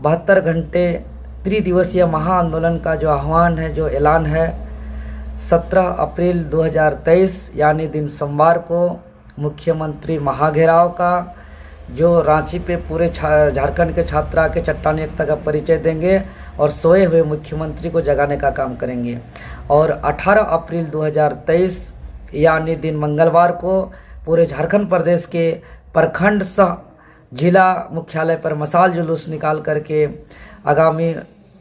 72 घंटे त्रिदिवसीय महाआंदोलन का जो आह्वान है, जो ऐलान है, 17 अप्रैल 2023 यानी दिन सोमवार को मुख्यमंत्री महाघेराव का जो रांची पे पूरे झारखंड के छात्र आके चट्टानी एकता का परिचय देंगे और सोए हुए मुख्यमंत्री को जगाने का काम करेंगे। और 18 अप्रैल 2023 यानी दिन मंगलवार को पूरे झारखंड प्रदेश के प्रखंड सह जिला मुख्यालय पर मशाल जुलूस निकाल करके आगामी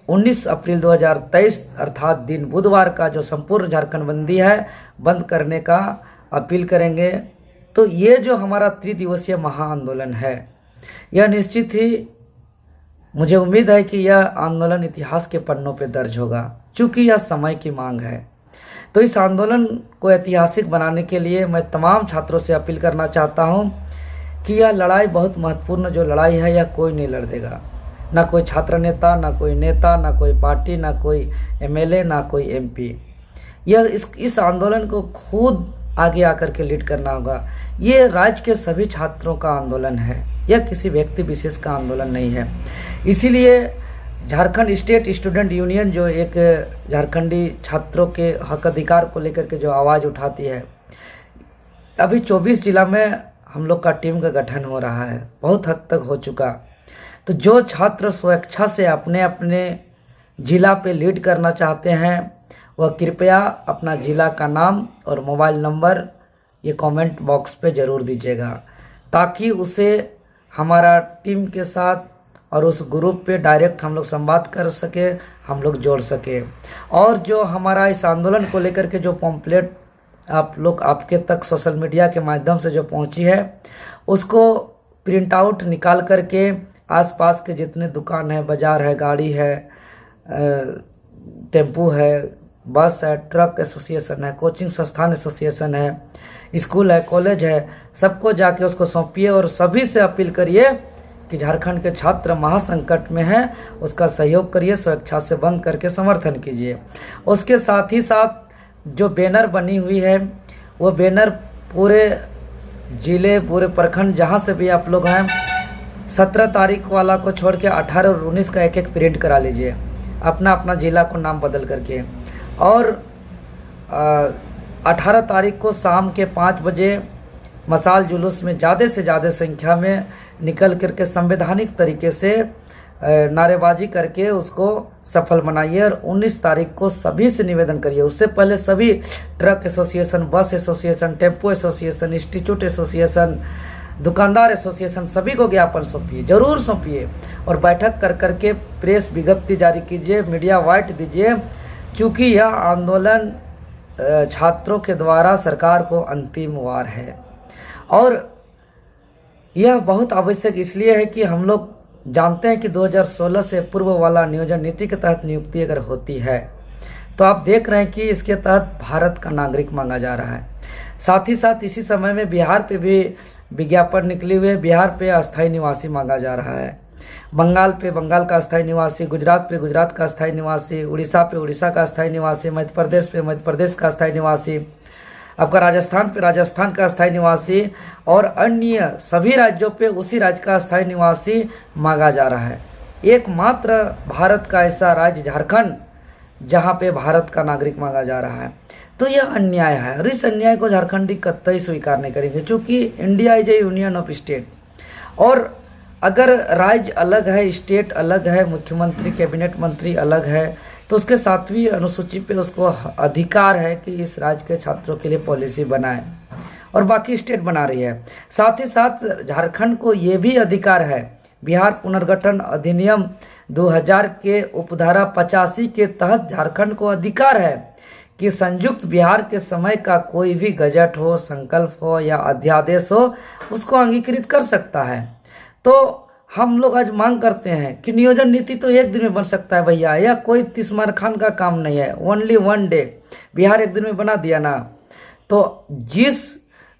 19 अप्रैल 2023 अर्थात दिन बुधवार का जो संपूर्ण झारखंड बंदी है बंद करने का अपील करेंगे। तो ये जो हमारा त्रिदिवसीय महाआंदोलन है, यह निश्चित ही मुझे उम्मीद है कि यह आंदोलन इतिहास के पन्नों पर दर्ज होगा, क्योंकि यह समय की मांग है। तो इस आंदोलन को ऐतिहासिक बनाने के लिए मैं तमाम छात्रों से अपील करना चाहता हूं कि यह लड़ाई बहुत महत्वपूर्ण जो लड़ाई है, यह कोई नहीं लड़ देगा, ना कोई छात्र नेता, ना कोई नेता, ना कोई पार्टी, ना कोई एमएलए, ना कोई एमपी। यह इस आंदोलन को खुद आगे आकर के लीड करना होगा। ये राज्य के सभी छात्रों का आंदोलन है, यह किसी व्यक्ति विशेष का आंदोलन नहीं है। इसीलिए झारखंड स्टेट स्टूडेंट यूनियन जो एक झारखंडी छात्रों के हक अधिकार को लेकर के जो आवाज़ उठाती है, अभी 24 जिला में हम लोग का टीम का गठन हो रहा है, बहुत हद तक हो चुका। तो जो छात्र स्वेच्छा से अपने अपने जिला पे लीड करना चाहते हैं, वह कृपया अपना जिला का नाम और मोबाइल नंबर ये कमेंट बॉक्स पे ज़रूर दीजिएगा, ताकि उसे हमारा टीम के साथ और उस ग्रुप पे डायरेक्ट हम लोग संवाद कर सके, हम लोग जोड़ सके। और जो हमारा इस आंदोलन को लेकर के जो पॉम्पलेट आप लोग आपके तक सोशल मीडिया के माध्यम से जो पहुंची है, उसको प्रिंट आउट निकाल करके आसपास के जितने दुकान है, बाज़ार है, गाड़ी है, टेम्पू है, बस है, ट्रक एसोसिएशन है, कोचिंग संस्थान एसोसिएशन है, स्कूल है, कॉलेज है, सबको जाके उसको सौंपिए और सभी से अपील करिए कि झारखंड के छात्र महासंकट में हैं, उसका सहयोग करिए, स्वेच्छा से बंद करके समर्थन कीजिए। उसके साथ ही साथ जो बैनर बनी हुई है, वो बैनर पूरे ज़िले, पूरे प्रखंड जहाँ से भी आप लोग हैं, 17 तारीख वाला को छोड़ के 18 और 19 का एक एक प्रिंट करा लीजिए, अपना अपना ज़िला को नाम बदल करके। और 18 तारीख को शाम के 5 बजे मशाल जुलूस में ज़्यादा से ज़्यादा संख्या में निकल करके संवैधानिक तरीके से नारेबाजी करके उसको सफल बनाइए। और 19 तारीख को सभी से निवेदन करिए, उससे पहले सभी ट्रक एसोसिएशन, बस association, tempo association, institute association, दुकानदार एसोसिएशन, सभी को ज्ञापन सौंपिए, जरूर सौंपिए और बैठक कर करके प्रेस विज्ञप्ति जारी कीजिए, मीडिया वाइट दीजिए, क्योंकि यह आंदोलन छात्रों के द्वारा सरकार को अंतिम वार है। और यह बहुत आवश्यक इसलिए है कि हम लोग जानते हैं कि 2016 से पूर्व वाला नियोजन नीति के तहत नियुक्ति अगर होती है, तो आप देख रहे हैं कि इसके तहत भारत का नागरिक मांगा जा रहा है। साथ ही साथ इसी समय में बिहार पे भी विज्ञापन निकले हुए, बिहार पे अस्थायी निवासी मांगा जा रहा है, बंगाल पे बंगाल का अस्थायी निवासी, गुजरात पे गुजरात का अस्थायी निवासी, उड़ीसा पे उड़ीसा का अस्थायी निवासी, मध्य प्रदेश पे मध्य प्रदेश का अस्थायी निवासी, आपका राजस्थान पे राजस्थान का अस्थायी निवासी और अन्य सभी राज्यों पे उसी राज्य का अस्थायी निवासी मांगा जा रहा है। एकमात्र भारत का ऐसा राज्य झारखंड जहाँ पे भारत का नागरिक मांगा जा रहा है। तो यह अन्याय है और इस अन्याय को झारखंडी कतई स्वीकार नहीं करेंगे, क्योंकि India is A union of state. और अगर राज्य अलग है, स्टेट अलग है, मुख्यमंत्री कैबिनेट मंत्री अलग है, तो उसके 7वीं अनुसूची पे उसको अधिकार है कि इस राज्य के छात्रों के लिए पॉलिसी बनाए, और बाकी स्टेट बना रही है। साथ ही साथ झारखंड को ये भी अधिकार है, बिहार पुनर्गठन अधिनियम 2000 के उपधारा 85 के तहत झारखंड को अधिकार है कि संयुक्त बिहार के समय का कोई भी गजट हो, संकल्प हो या अध्यादेश हो, उसको अंगीकृत कर सकता है। तो हम लोग आज मांग करते हैं कि नियोजन नीति तो एक दिन में बन सकता है भैया, यह कोई तिस्मार खान का काम नहीं है, ओनली 1 डे। बिहार एक दिन में बना दिया ना। तो जिस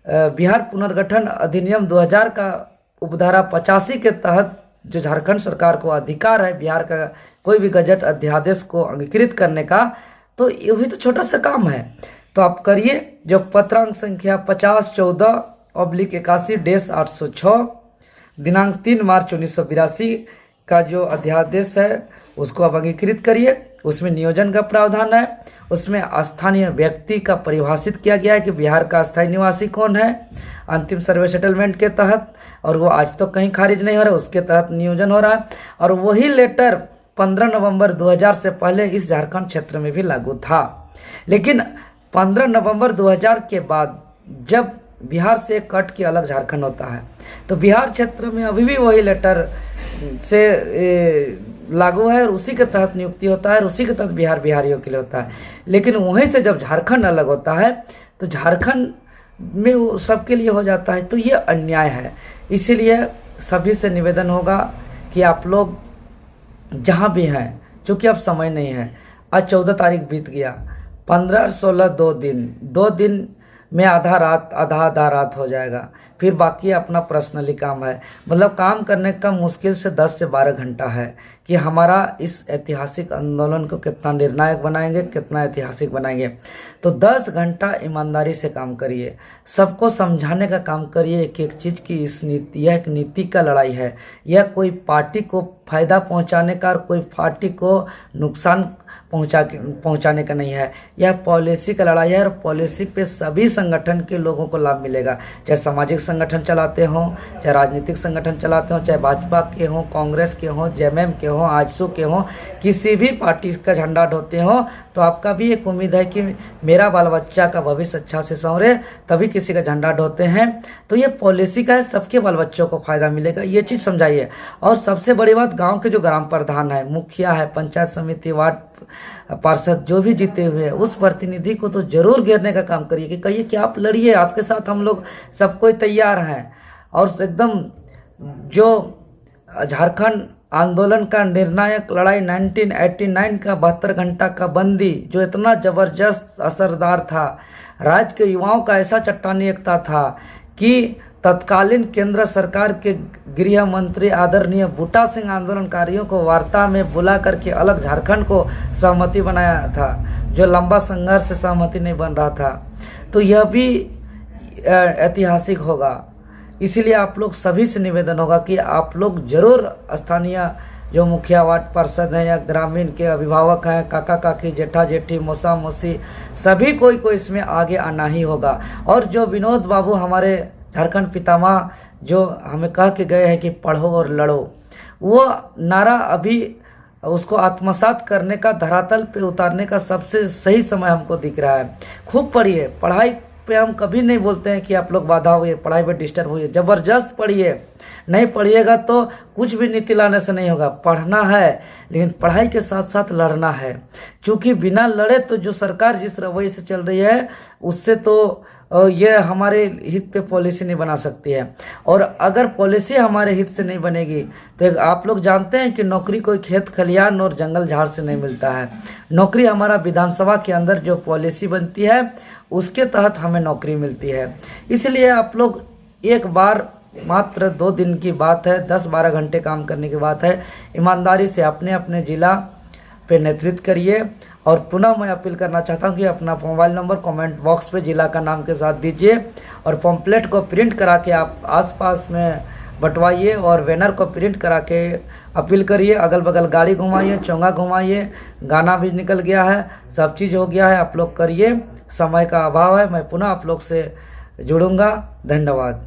बिहार पुनर्गठन अधिनियम 2000 का उपधारा 85 के तहत जो झारखंड सरकार को अधिकार है बिहार का कोई भी गजट अध्यादेश को अंगीकृत करने का, तो यही तो छोटा सा काम है। तो आप करिए, जो पत्रांक संख्या 5014/81-806 दिनांक 3 मार्च 1982 का जो अध्यादेश है उसको आप अंगीकृत करिए। उसमें नियोजन का प्रावधान है, उसमें स्थानीय व्यक्ति का परिभाषित किया गया है कि बिहार का अस्थायी निवासी कौन है अंतिम सर्वे सेटलमेंट के तहत, और वो आज तो कहीं खारिज नहीं हो रहा है, उसके तहत नियोजन हो रहा है। और वही लेटर 15 नवंबर 2000 से पहले इस झारखंड क्षेत्र में भी लागू था। लेकिन 15 नवंबर 2000 के बाद जब बिहार से कट के अलग झारखंड होता है तो बिहार क्षेत्र में अभी भी वही लेटर से लागू है और उसी के तहत नियुक्ति होता है और उसी के तहत बिहार बिहारियों के लिए होता है। लेकिन वहीं से जब झारखंड अलग होता है तो झारखंड में वो सबके लिए हो जाता है, तो ये अन्याय है। इसीलिए सभी से निवेदन होगा कि आप लोग जहाँ भी हैं, चूँकि अब समय नहीं है, आज 14 तारीख बीत गया, 15, 16 2 दिन में आधा रात हो जाएगा, फिर बाकी अपना पर्सनली काम है। मतलब काम करने का मुश्किल से 10 से 12 घंटा है कि हमारा इस ऐतिहासिक आंदोलन को कितना निर्णायक बनाएंगे, कितना ऐतिहासिक बनाएंगे। तो 10 घंटा ईमानदारी से काम करिए, सबको समझाने का काम करिए एक एक चीज़ की इस नीति, यह एक नीति का लड़ाई है, यह कोई पार्टी को फायदा पहुंचाने का और कोई पार्टी को नुकसान पहुंचाने का नहीं है। यह पॉलिसी का लड़ाई है और पॉलिसी पे सभी संगठन के लोगों को लाभ मिलेगा, चाहे सामाजिक संगठन चलाते हों, चाहे राजनीतिक संगठन चलाते हों, चाहे भाजपा के हों, कांग्रेस के हों, जेएमएम के हों, आजसू के हों, किसी भी पार्टी का झंडा ढोते हों। तो आपका भी एक उम्मीद है कि मेरा बाल बच्चा का भविष्य अच्छा से संवरे, तभी किसी का झंडा ढोते हैं। तो ये पॉलिसी का है, सबके बाल बच्चों को फायदा मिलेगा, ये चीज़ समझाइए। और सबसे बड़ी बात, गाँव के जो ग्राम प्रधान है, मुखिया है, पंचायत समिति, वार्ड पार्षद जो भी जीते हुए हैं, उस प्रतिनिधि को तो जरूर घेरने का काम करिए कि कहिए कि आप लड़िए, आपके साथ हम लोग सब कोई तैयार हैं। और एकदम जो झारखंड आंदोलन का निर्णायक लड़ाई 1989 का 72 घंटा का बंदी जो इतना ज़बरदस्त असरदार था, राज्य के युवाओं का ऐसा चट्टानी एकता था कि तत्कालीन केंद्र सरकार के गृह मंत्री आदरणीय बूटा सिंह आंदोलनकारियों को वार्ता में बुला करके अलग झारखंड को सहमति बनाया था, जो लंबा संघर्ष से सहमति नहीं बन रहा था। तो यह भी ऐतिहासिक होगा। इसीलिए आप लोग सभी से निवेदन होगा कि आप लोग जरूर स्थानीय जो मुखिया, वार्ड पार्षद हैं या ग्रामीण के अभिभावक हैं, काका काकी, जेठा जेठी, मौसा मौसी, सभी कोई इसमें आगे आना ही होगा। और जो विनोद बाबू हमारे झारखंड पितामह जो हमें कह के गए हैं कि पढ़ो और लड़ो, वो नारा अभी उसको आत्मसात करने का, धरातल पे उतारने का सबसे सही समय हमको दिख रहा है। खूब पढ़िए, पढ़ाई पे हम कभी नहीं बोलते हैं कि आप लोग बाधा हुई, पढ़ाई पे डिस्टर्ब हुई, ज़बरदस्त पढ़िए। नहीं पढ़िएगा तो कुछ भी नीति लाने से नहीं होगा। पढ़ना है लेकिन पढ़ाई के साथ साथ लड़ना है, क्योंकि बिना लड़े तो जो सरकार जिस रवैये से चल रही है उससे तो ये हमारे हित पे पॉलिसी नहीं बना सकती है। और अगर पॉलिसी हमारे हित से नहीं बनेगी तो आप लोग जानते हैं कि नौकरी कोई खेत खलियान और जंगल झाड़ से नहीं मिलता है। नौकरी हमारा विधानसभा के अंदर जो पॉलिसी बनती है उसके तहत हमें नौकरी मिलती है। इसलिए आप लोग एक बार, मात्र 2 दिन की बात है, 10-12 घंटे काम करने की बात है, ईमानदारी से अपने अपने ज़िला पे नेतृत्व करिए। और पुनः मैं अपील करना चाहता हूं कि अपना मोबाइल नंबर कमेंट बॉक्स पे जिला का नाम के साथ दीजिए और पम्पलेट को प्रिंट करा के आप आसपास में बंटवाइए और बैनर को प्रिंट करा के अपील करिए। अगल बगल गाड़ी घुमाइए, चोंगा घुमाइए, गाना भी निकल गया है, सब चीज़ हो गया है, आप लोग करिए। समय का अभाव है, मैं पुनः आप लोग से जुड़ूंगा। धन्यवाद।